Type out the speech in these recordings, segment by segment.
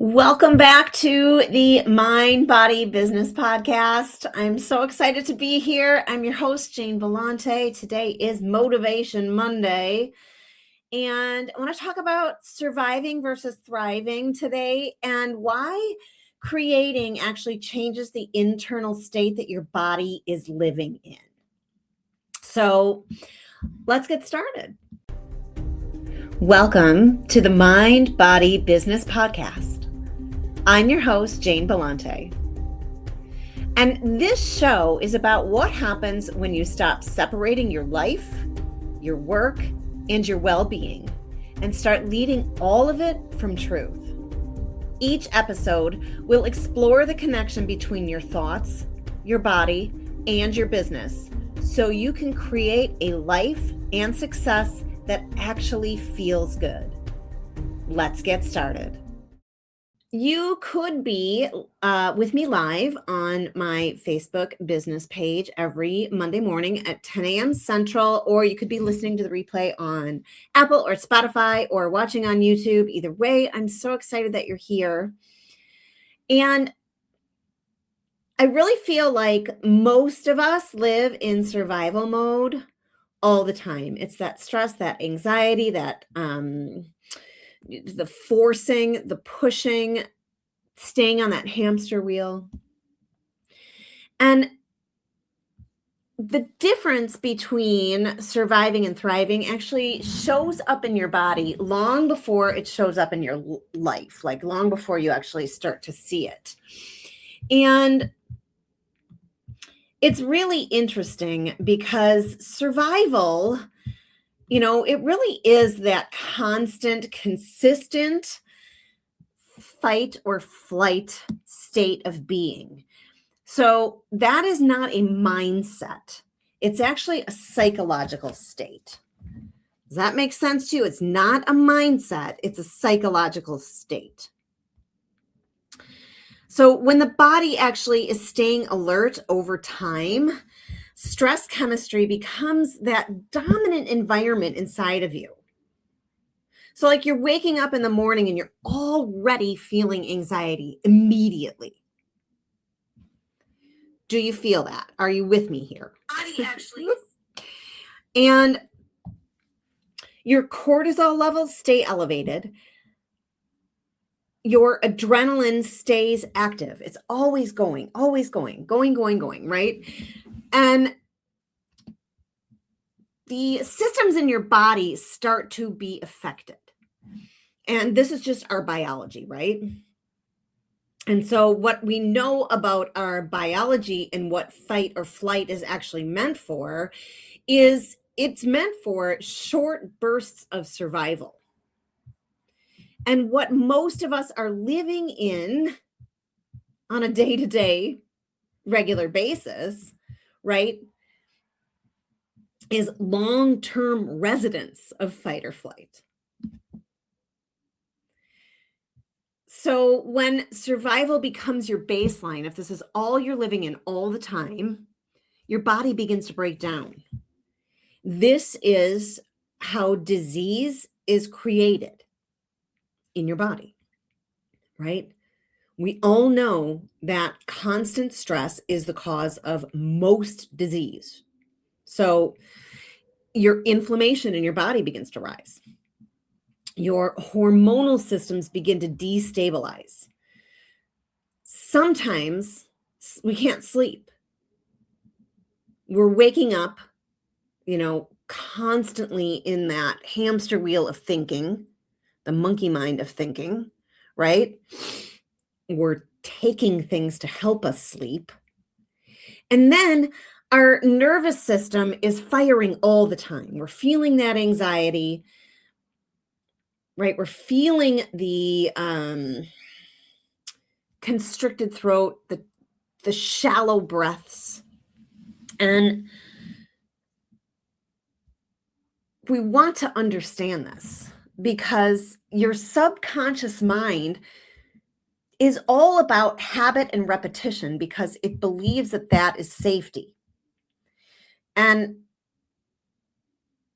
Welcome back to the Mind Body Business Podcast. I'm so excited to be here. I'm your host, Jane Vellante. Today is Motivation Monday, and I want to talk about surviving versus thriving today and why creating actually changes the internal state that your body is living in. So let's get started. Welcome to the Mind Body Business Podcast. I'm your host, Jane Vellante. And this show is about what happens when you stop separating your life, your work, and your well-being and start leading all of it from truth. Each episode will explore the connection between your thoughts, your body, and your business so you can create a life and success that actually feels good. Let's get started. You could be with me live on my Facebook business page every Monday morning at 10 a.m. Central, or you could be listening to the replay on Apple or Spotify or watching on YouTube. Either way, I'm so excited that you're here. And I really feel like most of us live in survival mode all the time. It's that stress, that anxiety, that the forcing, the pushing, staying on that hamster wheel. And the difference between surviving and thriving actually shows up in your body long before it shows up in your life, like long before you actually start to see it. And it's really interesting because survival, it really is that constant, consistent fight or flight state of being. So that is not a mindset. It's actually a psychological state. Does that make sense to you? It's not a mindset. It's a psychological state. So when the body actually is staying alert over time, stress chemistry becomes that dominant environment inside of you. So like you're waking up in the morning and you're already feeling anxiety immediately. Do you feel that? Are you with me here? Body actually. And your cortisol levels stay elevated. Your adrenaline stays active. It's always going, right? And the systems in your body start to be affected. And this is just our biology, right? And so what we know about our biology and what fight or flight is actually meant for is it's meant for short bursts of survival. And what most of us are living in on a day-to-day regular basis, right, is long-term residence of fight or flight. So when survival becomes your baseline, if this is all you're living in all the time, your body begins to break down. This is how disease is created in your body, right? We all know that constant stress is the cause of most disease. So your inflammation in your body begins to rise. Your hormonal systems begin to destabilize. Sometimes we can't sleep. We're waking up, constantly in that hamster wheel of thinking, the monkey mind of thinking, right? We're taking things to help us sleep. And then our nervous system is firing all the time. We're feeling that anxiety, right? We're feeling the constricted throat, the shallow breaths. And we want to understand this because your subconscious mind is all about habit and repetition because it believes that that is safety. And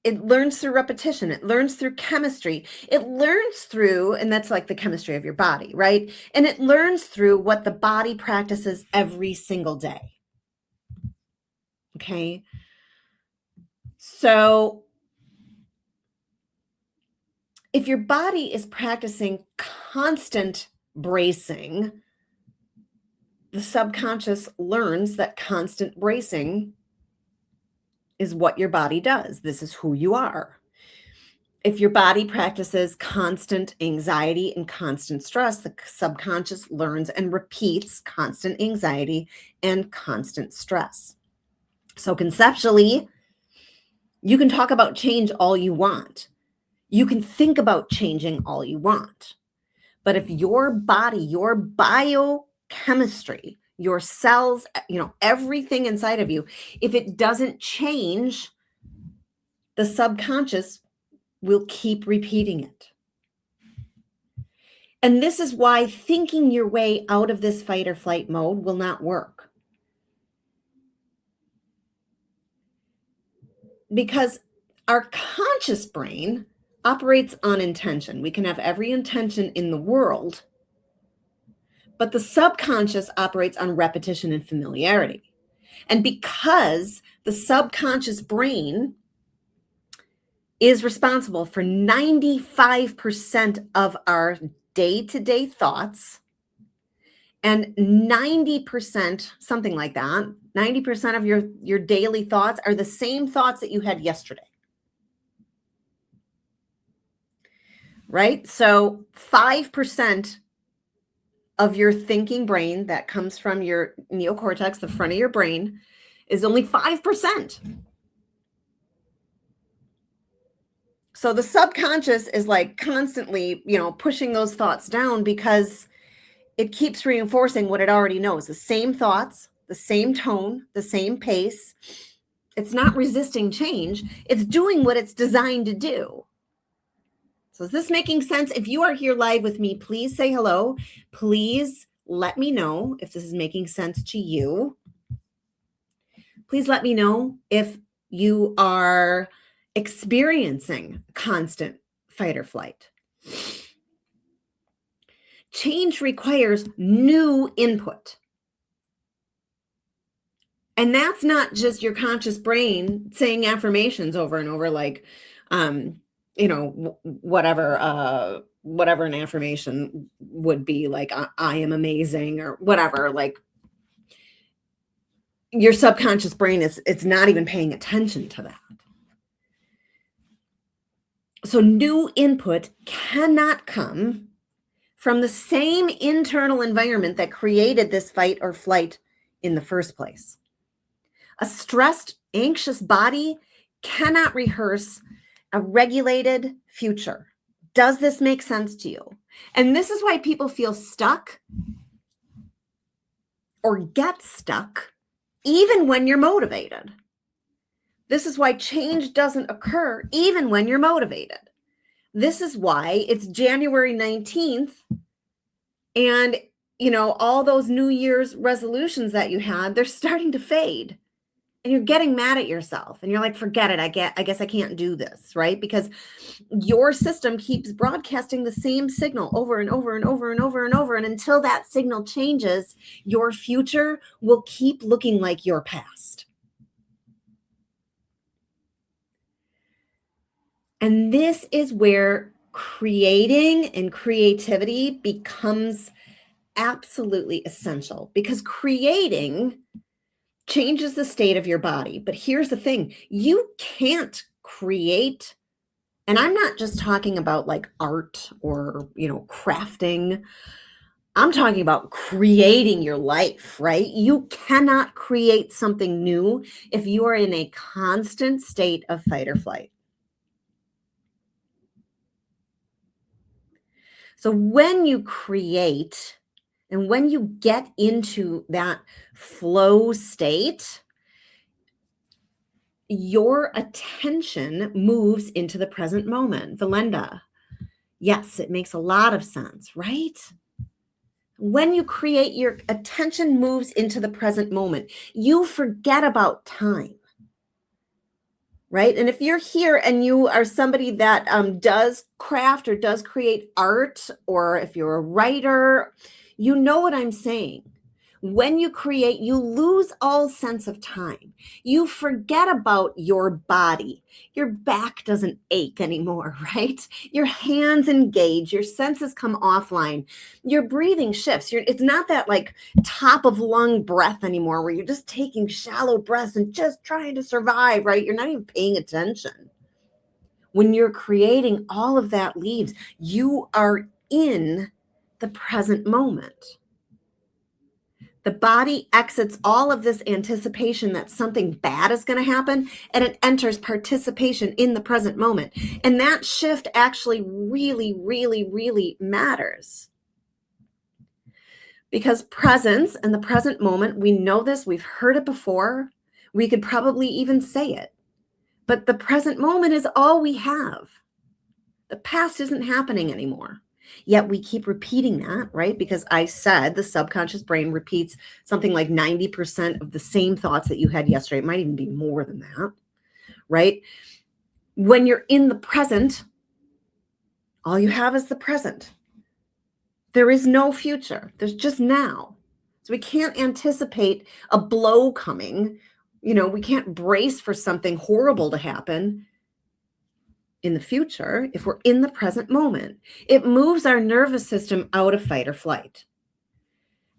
It learns through repetition. It learns through chemistry. It learns through, and that's like the chemistry of your body, right? And it learns through what the body practices every single day. Okay. So if your body is practicing constant bracing, the subconscious learns that constant bracing is what your body does. This is who you are. If your body practices constant anxiety and constant stress, the subconscious learns and repeats constant anxiety and constant stress. So conceptually, you can talk about change all you want. You can think about changing all you want. But if your body, your biochemistry, your cells, everything inside of you, if it doesn't change, the subconscious will keep repeating it. And this is why thinking your way out of this fight or flight mode will not work. Because our conscious brain operates on intention. We can have every intention in the world, but the subconscious operates on repetition and familiarity. And because the subconscious brain is responsible for 95% of our day-to-day thoughts, and 90%, something like that, 90% of your daily thoughts are the same thoughts that you had yesterday. Right? So 5% of your thinking brain that comes from your neocortex, the front of your brain, is only 5%. So the subconscious is like constantly, pushing those thoughts down because it keeps reinforcing what it already knows. The same thoughts, the same tone, the same pace. It's not resisting change. It's doing what it's designed to do. So is this making sense? If you are here live with me, please say hello. Please let me know if this is making sense to you. Please let me know if you are experiencing constant fight or flight. Change requires new input. And that's not just your conscious brain saying affirmations over and over, like, whatever an affirmation would be, like, I am amazing, or whatever. Like, your subconscious brain it's not even paying attention to that. So new input cannot come from the same internal environment that created this fight or flight in the first place. A stressed, anxious body cannot rehearse a regulated future. Does this make sense to you? And this is why people feel stuck or get stuck even when you're motivated. This is why change doesn't occur even when you're motivated. This is why it's January 19th and, all those New Year's resolutions that you had, they're starting to fade. And you're getting mad at yourself and you're like, forget it. I guess I can't do this, right? Because your system keeps broadcasting the same signal over and over and over and over and over. And until that signal changes, your future will keep looking like your past. And this is where creating and creativity becomes absolutely essential, because creating changes the state of your body. But here's the thing, you can't create, and I'm not just talking about like art or, crafting. I'm talking about creating your life, right? You cannot create something new if you are in a constant state of fight or flight. So when you create and when you get into that flow state, your attention moves into the present moment. Valenda, yes, it makes a lot of sense, right? When you create, your attention moves into the present moment. You forget about time. right? And if you're here and you are somebody that does craft or does create art, or if you're a writer, you know what I'm saying. When you create, you lose all sense of time. You forget about your body. Your back doesn't ache anymore, right? Your hands engage, your senses come offline. Your breathing shifts. It's not that like top of lung breath anymore where you're just taking shallow breaths and just trying to survive, right? You're not even paying attention. When you're creating, all of that leaves. You are in the present moment. The body exits all of this anticipation that something bad is going to happen, and it enters participation in the present moment. And that shift actually really, really, really matters. Because presence and the present moment, we know this, we've heard it before, we could probably even say it. But the present moment is all we have. The past isn't happening anymore. Yet we keep repeating that, right? Because I said the subconscious brain repeats something like 90% of the same thoughts that you had yesterday. It might even be more than that, right? When you're in the present, all you have is the present. There is no future. There's just now. So we can't anticipate a blow coming. We can't brace for something horrible to happen in the future. If we're in the present moment, it moves our nervous system out of fight or flight.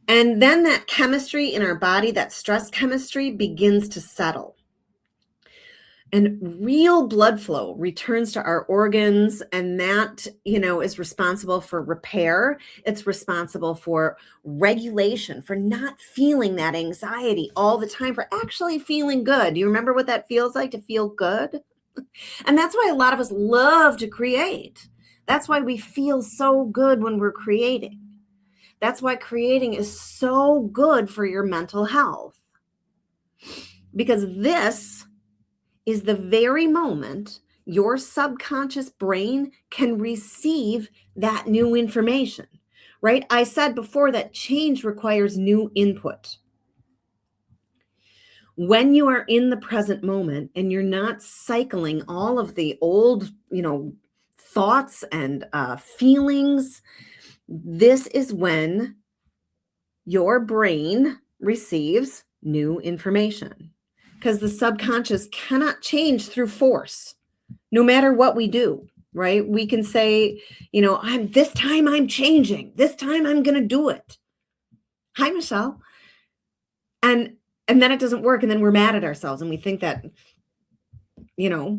And then that chemistry in our body, that stress chemistry, begins to settle. And real blood flow returns to our organs, and that, is responsible for repair. It's responsible for regulation, for not feeling that anxiety all the time, for actually feeling good. Do you remember what that feels like to feel good? And that's why a lot of us love to create. That's why we feel so good when we're creating. That's why creating is so good for your mental health. Because this is the very moment your subconscious brain can receive that new information, right? I said before that change requires new input. When you are in the present moment and you're not cycling all of the old, thoughts and feelings, this is when your brain receives new information. Because the subconscious cannot change through force, no matter what we do, right? We can say, this time I'm changing. This time I'm going to do it. Hi, Michelle. And then it doesn't work. And then we're mad at ourselves. And we think that, we're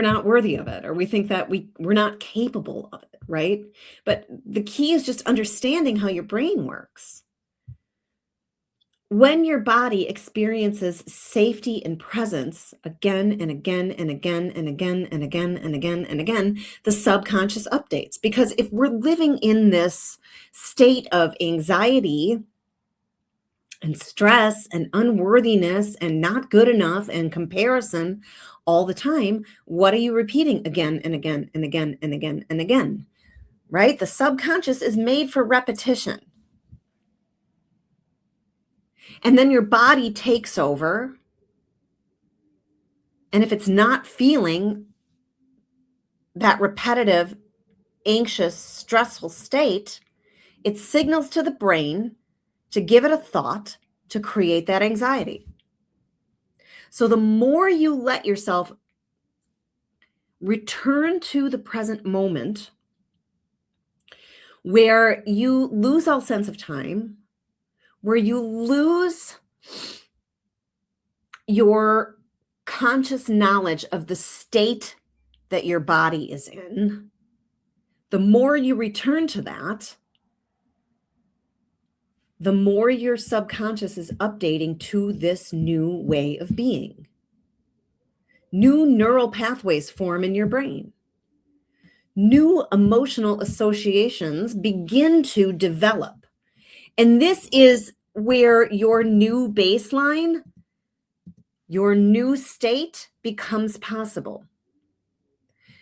not worthy of it. Or we think that we're not capable of it, right? But the key is just understanding how your brain works. When your body experiences safety and presence again and again and again and again and again and again and again, the subconscious updates. Because if we're living in this state of anxiety and stress and unworthiness and not good enough and comparison all the time, what are you repeating again and again and again and again and again, right? The subconscious is made for repetition. And then your body takes over. And if it's not feeling that repetitive, anxious, stressful state, it signals to the brain to give it a thought to create that anxiety. So the more you let yourself return to the present moment, where you lose all sense of time, where you lose your conscious knowledge of the state that your body is in, the more you return to that, the more your subconscious is updating to this new way of being. New neural pathways form in your brain. New emotional associations begin to develop. And this is where your new baseline, your new state becomes possible.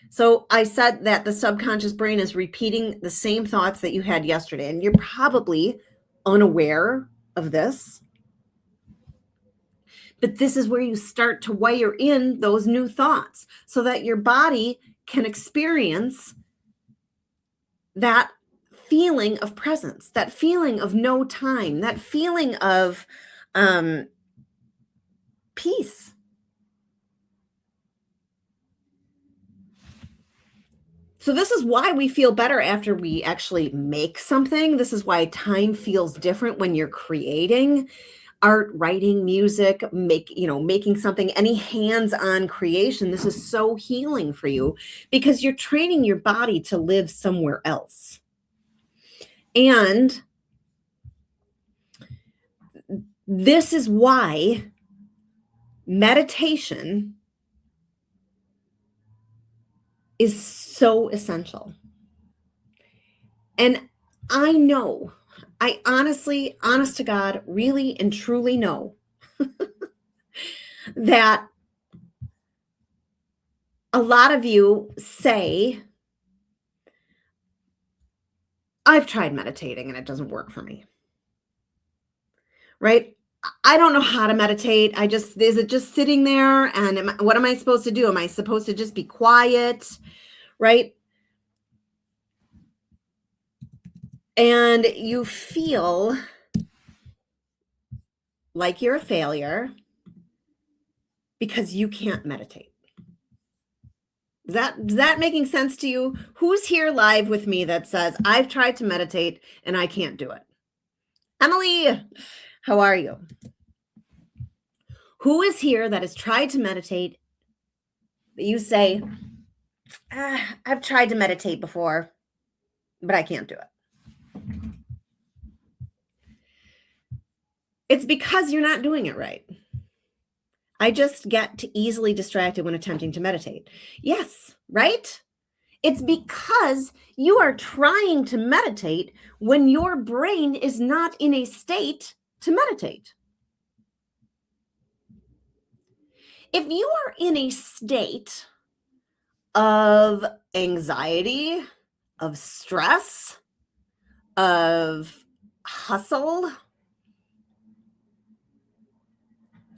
So I said that the subconscious brain is repeating the same thoughts that you had yesterday, and you're probably unaware of this. But this is where you start to wire in those new thoughts so that your body can experience that feeling of presence, that feeling of no time, that feeling of peace. So this is why we feel better after we actually make something. This is why time feels different when you're creating art, writing, music, making something, any hands-on creation. This is so healing for you because you're training your body to live somewhere else. And this is why meditation is so essential. And I know, I honestly, honest to God, really and truly know that a lot of you say, I've tried meditating and it doesn't work for me. Right? I don't know how to meditate. Is it just sitting there? And what am I supposed to do? Am I supposed to just be quiet? Right? And you feel like you're a failure because you can't meditate. Is that making sense to you? Who's here live with me that says, I've tried to meditate and I can't do it? Emily, how are you? Who is here that has tried to meditate that you say, I've tried to meditate before, but I can't do it? It's because you're not doing it right. I just get easily distracted when attempting to meditate. Yes, right? It's because you are trying to meditate when your brain is not in a state to meditate. If you are in a state of anxiety, of stress, of hustle,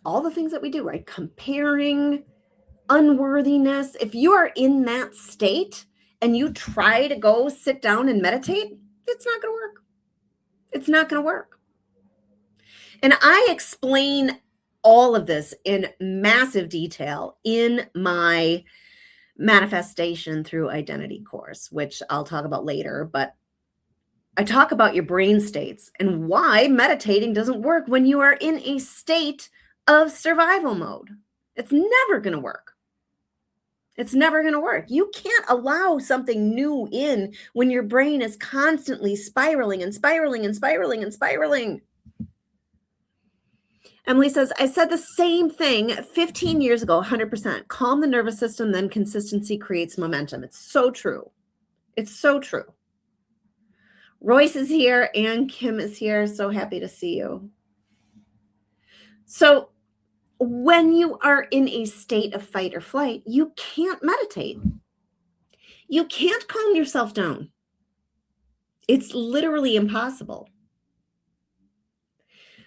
all the things that we do, right? Comparing, unworthiness. If you are in that state and you try to go sit down and meditate, it's not going to work. It's not going to work. And I explain all of this in massive detail in my manifestation through identity course, which I'll talk about later, but I talk about your brain states and why meditating doesn't work when you are in a state of survival mode. It's never going to work. It's never going to work. You can't allow something new in when your brain is constantly spiraling and spiraling and spiraling and spiraling. Emily says, I said the same thing 15 years ago, 100%. Calm the nervous system, then consistency creates momentum. It's so true. It's so true. Royce is here and Kim is here. So happy to see you. So when you are in a state of fight or flight, you can't meditate. You can't calm yourself down. It's literally impossible.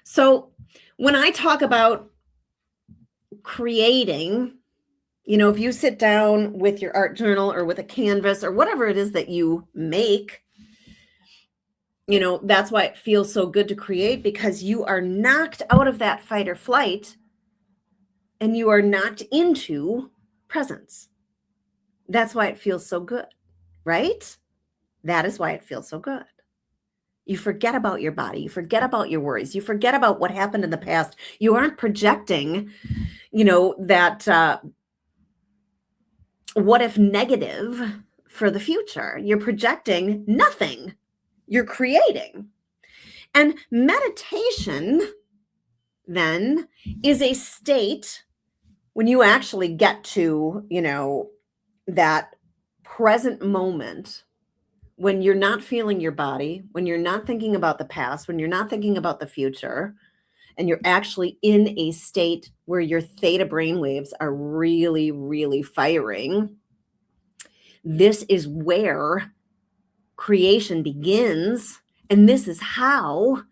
So when I talk about creating, if you sit down with your art journal or with a canvas or whatever it is that you make, that's why it feels so good to create, because you are knocked out of that fight or flight and you are knocked into presence. That's why it feels so good, right? That is why it feels so good. You forget about your body. You forget about your worries. You forget about what happened in the past. You aren't projecting, that what if negative for the future. You're projecting nothing. You're creating. And meditation then is a state when you actually get to, that present moment, when you're not feeling your body, when you're not thinking about the past, when you're not thinking about the future, and you're actually in a state where your theta brainwaves are really, really firing, this is where creation begins. And this is how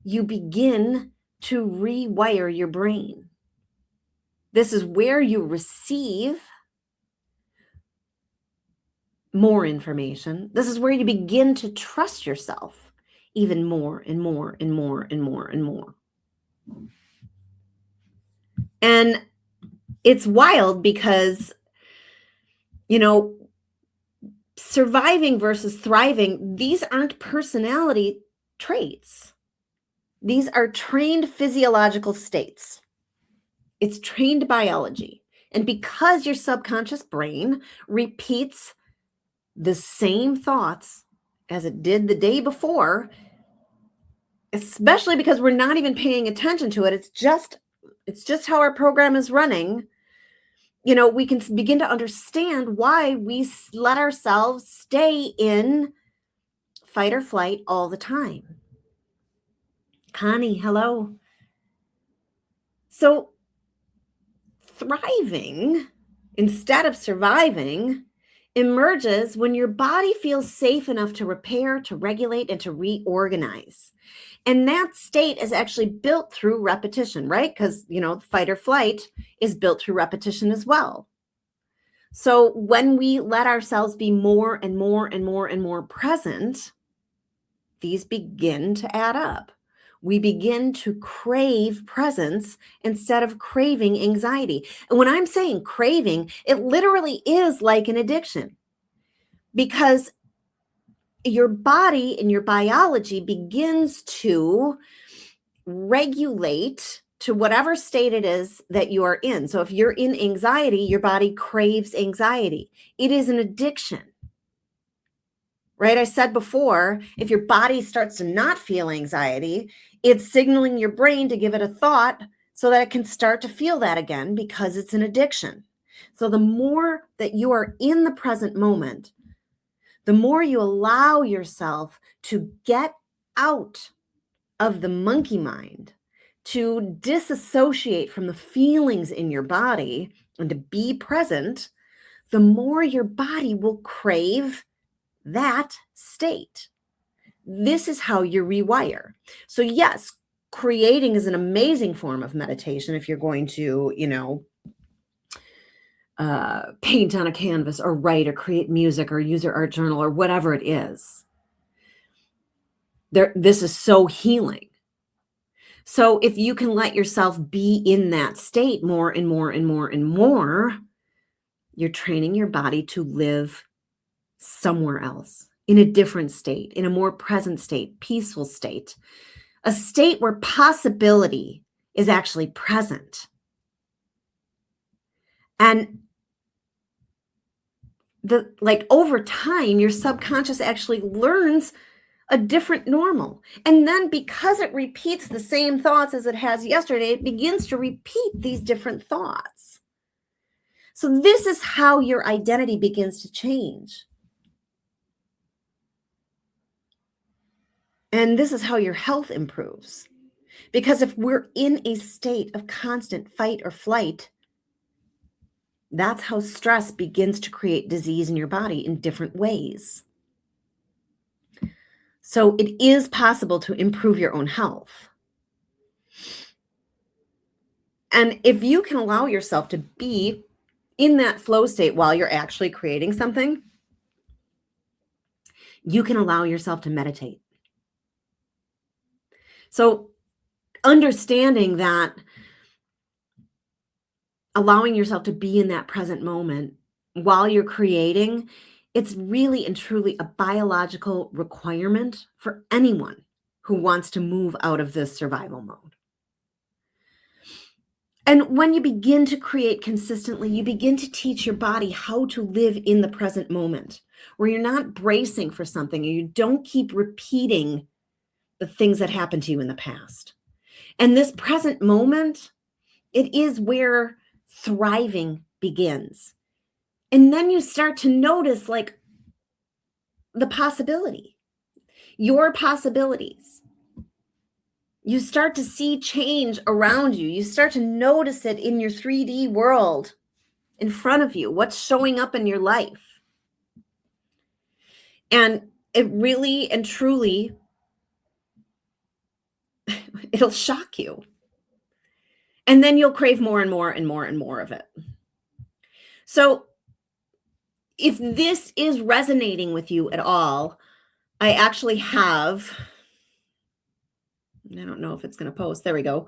you begin to rewire your brain. This is where you receive more information. This is where you begin to trust yourself even more and more and more and more and more. And it's wild because, surviving versus thriving, these aren't personality traits. These are trained physiological states. It's trained biology. And because your subconscious brain repeats the same thoughts as it did the day before, especially because we're not even paying attention to it, it's just how our program is running. We can begin to understand why we let ourselves stay in fight or flight all the time. Connie, hello. So thriving instead of surviving emerges when your body feels safe enough to repair, to regulate, and to reorganize. And that state is actually built through repetition, right? Because, fight or flight is built through repetition as well. So when we let ourselves be more and more and more and more present, these begin to add up. We begin to crave presence instead of craving anxiety. And when I'm saying craving, it literally is like an addiction, because your body and your biology begins to regulate to whatever state it is that you are in. So if you're in anxiety, your body craves anxiety. It is an addiction. Right? I said before, if your body starts to not feel anxiety, it's signaling your brain to give it a thought so that it can start to feel that again, because it's an addiction. So the more that you are in the present moment, the more you allow yourself to get out of the monkey mind, to disassociate from the feelings in your body and to be present, the more your body will crave that state. This is how you rewire. So yes, creating is an amazing form of meditation if you're going to, paint on a canvas or write or create music or use your art journal or whatever it is. This is so healing. So if you can let yourself be in that state more and more and more and more, you're training your body to live somewhere else, in a different state, in a more present state, peaceful state, a state where possibility is actually present. And over time, your subconscious actually learns a different normal. And then because it repeats the same thoughts as it has yesterday, it begins to repeat these different thoughts. So this is how your identity begins to change. And this is how your health improves. Because if we're in a state of constant fight or flight, that's how stress begins to create disease in your body in different ways. So it is possible to improve your own health. And if you can allow yourself to be in that flow state while you're actually creating something, you can allow yourself to meditate. So understanding that allowing yourself to be in that present moment while you're creating, it's really and truly a biological requirement for anyone who wants to move out of this survival mode. And when you begin to create consistently, you begin to teach your body how to live in the present moment, where you're not bracing for something and you don't keep repeating the things that happened to you in the past. And this present moment, it is where thriving begins. And then you start to notice the possibility, your possibilities. You start to see change around you. You start to notice it in your 3D world in front of you, what's showing up in your life. And it really and truly, it'll shock you. And then you'll crave more and more and more and more of it. So if this is resonating with you at all, I actually have, I don't know if it's going to post. There we go.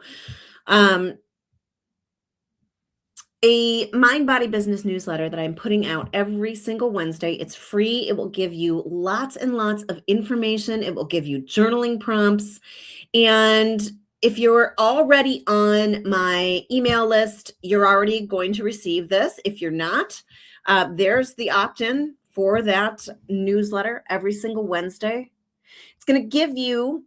A Mind Body Business newsletter that I'm putting out every single Wednesday. It's free. It will give you lots and lots of information. It will give you journaling prompts. And if you're already on my email list, you're already going to receive this. If you're not, there's the opt-in for that newsletter every single Wednesday. It's going to give you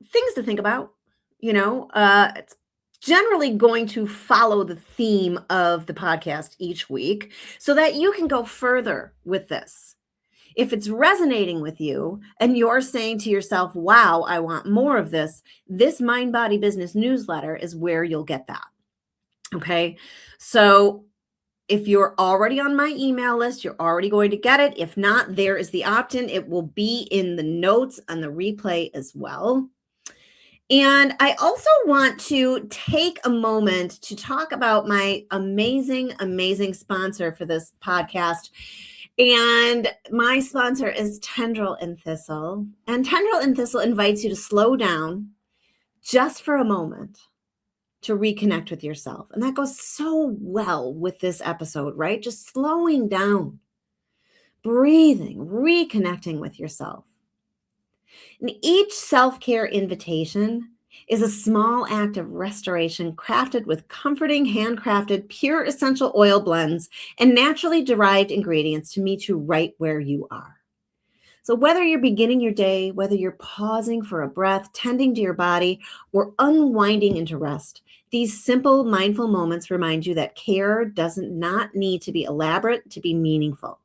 things to think about. It's generally going to follow the theme of the podcast each week so that you can go further with this. If it's resonating with you and you're saying to yourself, wow, I want more of this Mind Body Business newsletter is where you'll get that. Okay. So if you're already on my email list, you're already going to get it. If not, there is the opt-in. It will be in the notes on the replay as well. And I also want to take a moment to talk about my amazing, amazing sponsor for this podcast. And my sponsor is Tendril and Thistle. And Tendril and Thistle invites you to slow down just for a moment to reconnect with yourself. And that goes so well with this episode, right? Just slowing down, breathing, reconnecting with yourself. And each self-care invitation is a small act of restoration crafted with comforting, handcrafted, pure essential oil blends and naturally derived ingredients to meet you right where you are. So whether you're beginning your day, whether you're pausing for a breath, tending to your body, or unwinding into rest, these simple, mindful moments remind you that care doesn't not need to be elaborate to be meaningful.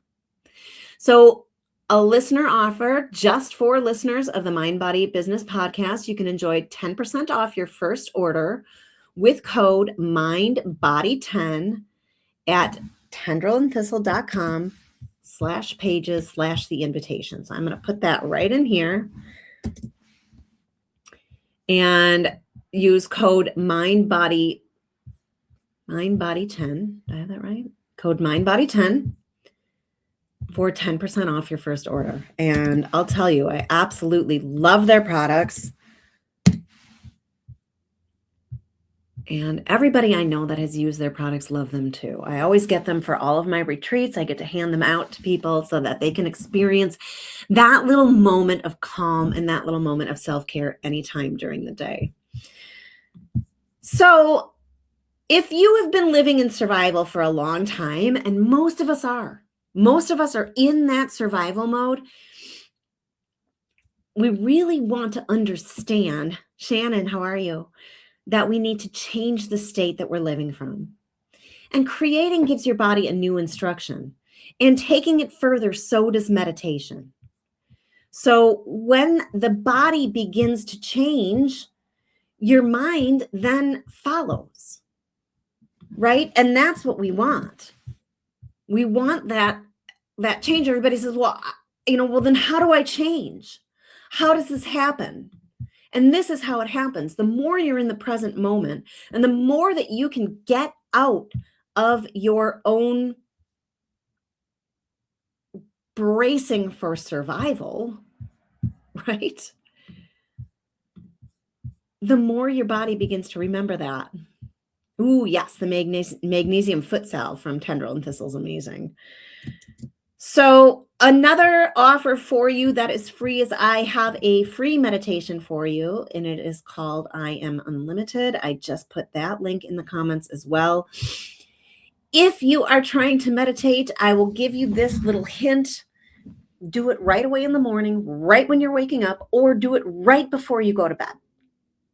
So a listener offer just for listeners of the Mind Body Business podcast. You can enjoy 10% off your first order with code MINDBODY10 at tendrilandthistle.com/pages/the invitation. So I'm going to put that right in here and use code MINDBODY10. Did I have that right? Code MINDBODY10 for 10% off your first order. And I'll tell you, I absolutely love their products. And everybody I know that has used their products love them too. I always get them for all of my retreats. I get to hand them out to people so that they can experience that little moment of calm and that little moment of self-care anytime during the day. So if you have been living in survival for a long time, and most of us are in that survival mode, we really want to understand, Shannon, how are you? That we need to change the state that we're living from. And creating gives your body a new instruction. And taking it further, so does meditation. So when the body begins to change, your mind then follows, right? And that's what we want. We want that change. Everybody says, well, then how do I change? How does this happen? And this is how it happens. The more you're in the present moment and the more that you can get out of your own bracing for survival, right? The more your body begins to remember that. Ooh, yes, the magnesium foot salve from Tendril and Thistle is amazing. So another offer for you that is free is I have a free meditation for you, and it is called I Am Unlimited. I just put that link in the comments as well. If you are trying to meditate, I will give you this little hint. Do it right away in the morning, right when you're waking up, or do it right before you go to bed.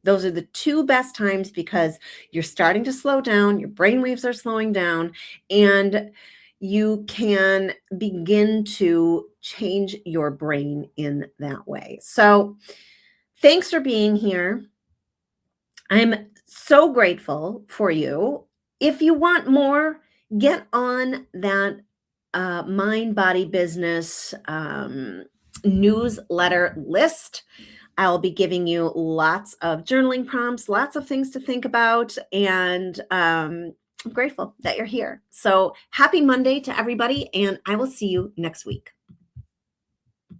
Those are the two best times because you're starting to slow down, your brain waves are slowing down, and you can begin to change your brain in that way. So thanks for being here. I'm so grateful for you. If you want more, get on that Mind Body Business newsletter list. I'll be giving you lots of journaling prompts, lots of things to think about, and I'm grateful that you're here. So happy Monday to everybody, and I will see you next week.